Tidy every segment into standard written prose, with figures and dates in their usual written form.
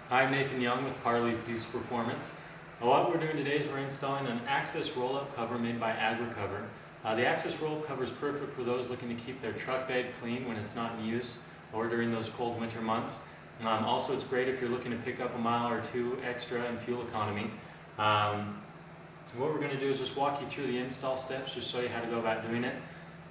I'm Nathan Young with Parleys Diesel Performance. What we're doing today is we're installing an Access Rollup cover made by Agricover. The Access Rollup cover is perfect for those looking to keep their truck bed clean when it's not in use or during those cold winter months. Also, it's great if you're looking to pick up a mile or two extra in fuel economy. What we're going to do is just walk you through the install steps, just show you how to go about doing it.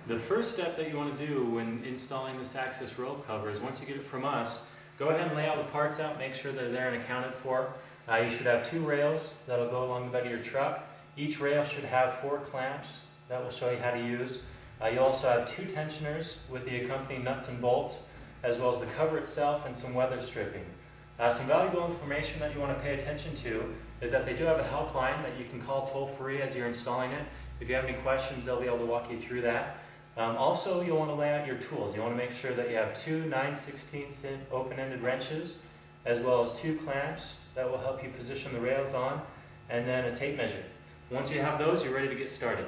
The first step that you want to do when installing this Access Rollup cover is once you get it from us, go ahead and lay all the parts out, make sure they're there and accounted for. You should have 2 rails that will go along the bed of your truck. Each rail should have 4 clamps that will show you how to use. You'll also have 2 tensioners with the accompanying nuts and bolts, as well as the cover itself and some weather stripping. Some valuable information that you want to pay attention to is that they do have a helpline that you can call toll-free as you're installing it. If you have any questions, they'll be able to walk you through that. Also, you'll want to lay out your tools. You want to make sure that you have 2 9/16 open-ended wrenches, as well as 2 clamps that will help you position the rails on, and then a tape measure. Once you have those, you're ready to get started.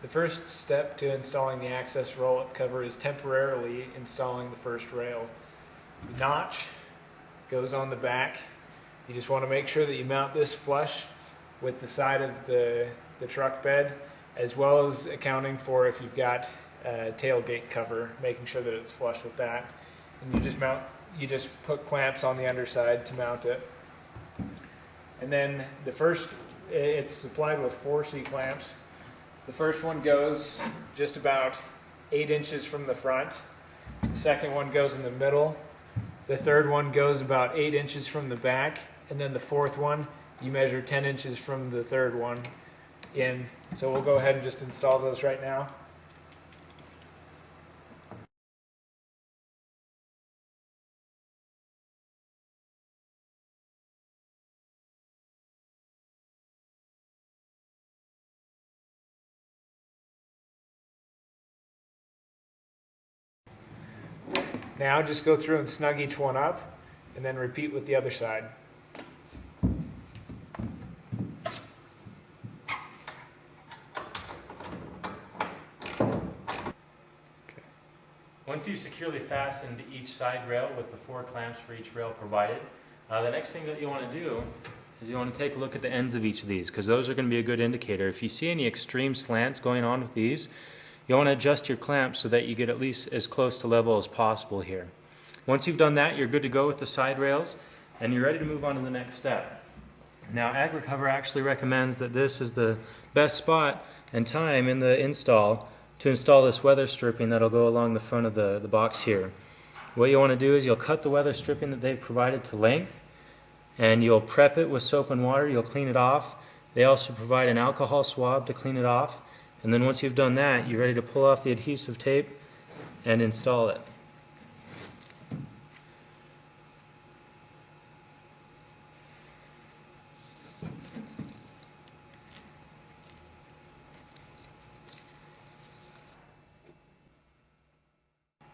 The first step to installing the Access Rollup cover is temporarily installing the first rail. The notch goes on the back. You just want to make sure that you mount this flush with the side of the truck bed, as well as accounting for if you've got a tailgate cover, making sure that it's flush with that. And you just put clamps on the underside to mount it. And then it's supplied with 4 C-clamps. The first one goes just about 8 inches from the front. The second one goes in the middle. The third one goes about 8 inches from the back. And then the fourth one, you measure 10 inches from the third one in. So we'll go ahead and just install those right now. Now just go through and snug each one up, and then repeat with the other side. Once you've securely fastened each side rail with the 4 clamps for each rail provided, the next thing that you want to do is you want to take a look at the ends of each of these, because those are going to be a good indicator. If you see any extreme slants going on with these, you want to adjust your clamps so that you get at least as close to level as possible here. Once you've done that, you're good to go with the side rails, and you're ready to move on to the next step. Now, Agricover actually recommends that this is the best spot and time in the install to install this weather stripping that'll go along the front of the box here. What you want to do is you'll cut the weather stripping that they've provided to length, and you'll prep it with soap and water. You'll clean it off. They also provide an alcohol swab to clean it off. And then once you've done that, you're ready to pull off the adhesive tape and install it.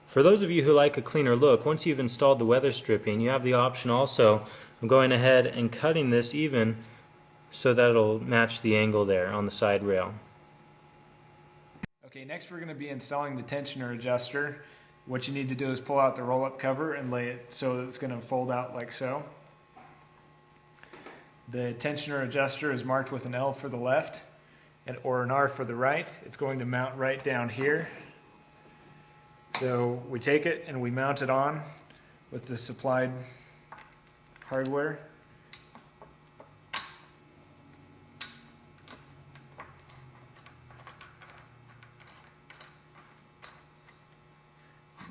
For those of you who like a cleaner look, once you've installed the weather stripping, you have the option also of going ahead and cutting this even so that it'll match the angle there on the side rail. Okay, next we're going to be installing the tensioner adjuster. What you need to do is pull out the roll-up cover and lay it so that it's going to fold out like so. The tensioner adjuster is marked with an L for the left or an R for the right. It's going to mount right down here. So we take it and we mount it on with the supplied hardware.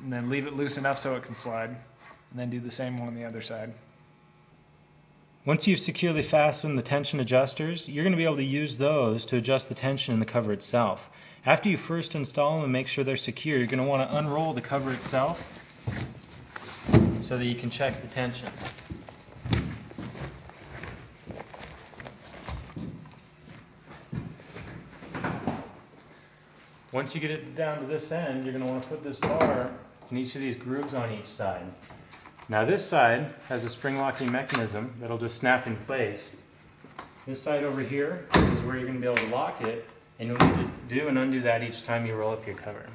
And then leave it loose enough so it can slide. And then do the same one on the other side. Once you've securely fastened the tension adjusters, you're going to be able to use those to adjust the tension in the cover itself. After you first install them and make sure they're secure, you're going to want to unroll the cover itself so that you can check the tension. Once you get it down to this end, you're going to want to put this bar in each of these grooves on each side. Now this side has a spring locking mechanism that'll just snap in place. This side over here is where you're going to be able to lock it, and you'll need to do and undo that each time you roll up your cover.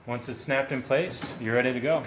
Once it's snapped in place, you're ready to go.